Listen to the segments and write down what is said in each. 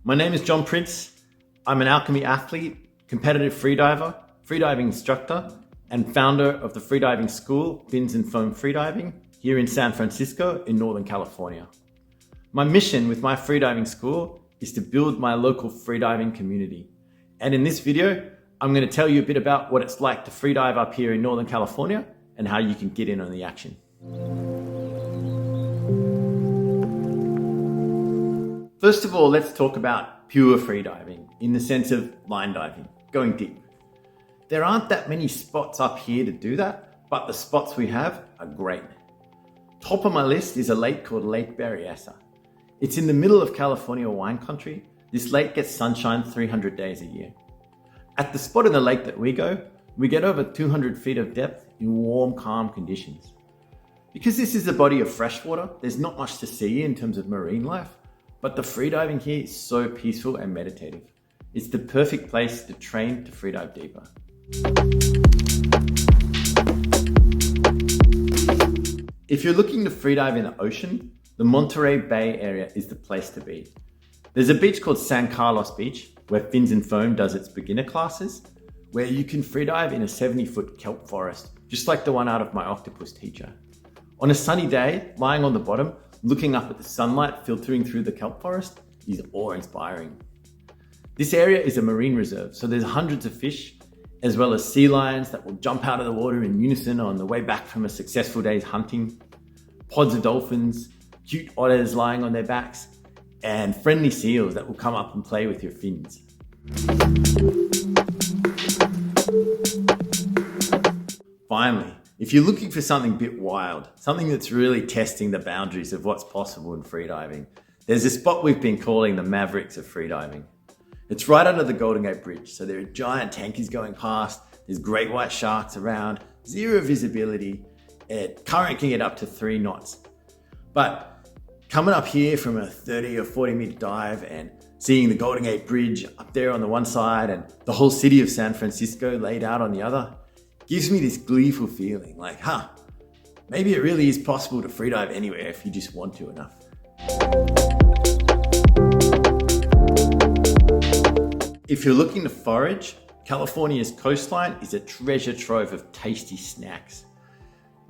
My name is John Prince. I'm an Alchemy athlete, competitive freediver, freediving instructor, and founder of the freediving school, Fins and Foam Freediving, here in San Francisco in Northern California. My mission with my freediving school is to build my local freediving community. And in this video, I'm going to tell you a bit about what it's like to freedive up here in Northern California and how you can get in on the action. First of all, let's talk about pure freediving in the sense of line diving, going deep. There aren't that many spots up here to do that, but the spots we have are great. Top of my list is a lake called Lake Berryessa. It's in the middle of California wine country. This lake gets sunshine 300 days a year. At the spot in the lake that we go, we get over 200 feet of depth in warm, calm conditions. Because this is a body of freshwater, there's not much to see in terms of marine life, but the freediving here is so peaceful and meditative. It's the perfect place to train to freedive deeper. If you're looking to freedive in the ocean, the Monterey Bay area is the place to be. There's a beach called San Carlos Beach, where Fins and Foam does its beginner classes, where you can freedive in a 70-foot kelp forest, just like the one out of my octopus teacher. On a sunny day, lying on the bottom, looking up at the sunlight filtering through the kelp forest is awe-inspiring. This area is a marine reserve, so there's hundreds of fish, as well as sea lions that will jump out of the water in unison on the way back from a successful day's hunting, pods of dolphins, cute otters lying on their backs, and friendly seals that will come up and play with your fins. Finally, if you're looking for something a bit wild, something that's really testing the boundaries of what's possible in freediving, there's a spot we've been calling the Mavericks of freediving. It's right under the Golden Gate Bridge, so there are giant tankers going past, there's great white sharks around, zero visibility, and current can get up to 3 knots. But coming up here from a 30 or 40 meter dive and seeing the Golden Gate Bridge up there on the one side and the whole city of San Francisco laid out on the other, gives me this gleeful feeling like, maybe it really is possible to freedive anywhere if you just want to enough. If you're looking to forage, California's coastline is a treasure trove of tasty snacks.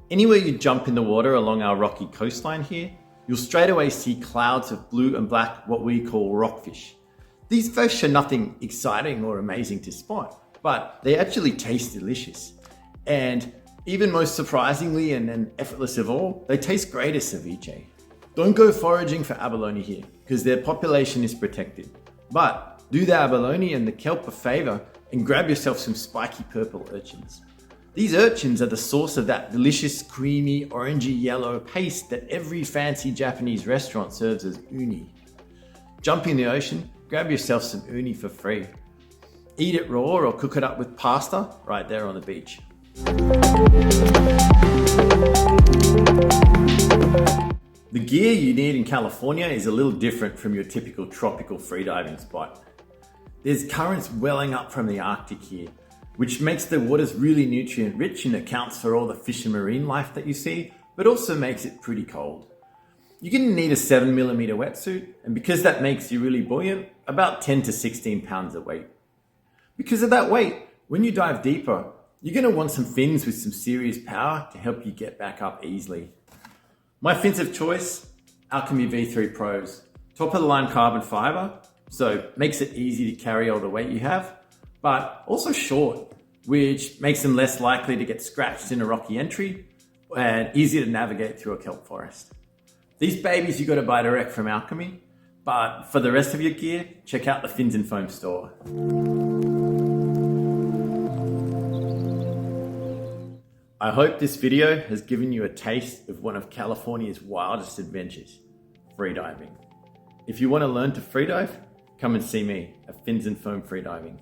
Anywhere you jump in the water along our rocky coastline here, you'll straight away see clouds of blue and black, what we call rockfish. These fish are nothing exciting or amazing to spot, but they actually taste delicious. And even most surprisingly and effortless of all, they taste great as ceviche. Don't go foraging for abalone here, because their population is protected. But do the abalone and the kelp a favor and grab yourself some spiky purple urchins. These urchins are the source of that delicious, creamy, orangey yellow paste that every fancy Japanese restaurant serves as uni. Jump in the ocean, grab yourself some uni for free. Eat it raw or cook it up with pasta right there on the beach. The gear you need in California is a little different from your typical tropical freediving spot. There's currents welling up from the Arctic here, which makes the waters really nutrient rich and accounts for all the fish and marine life that you see, but also makes it pretty cold. You're going to need a 7mm wetsuit, and because that makes you really buoyant, about 10 to 16 pounds of weight. Because of that weight, when you dive deeper, you're going to want some fins with some serious power to help you get back up easily. My fins of choice, Alchemy V3 Pros. Top of the line carbon fiber, so makes it easy to carry all the weight you have, but also short, which makes them less likely to get scratched in a rocky entry and easier to navigate through a kelp forest. These babies you got to buy direct from Alchemy, but for the rest of your gear, check out the Fins and Foam store. I hope this video has given you a taste of one of California's wildest adventures, freediving. If you want to learn to freedive, come and see me at Fins and Foam Freediving.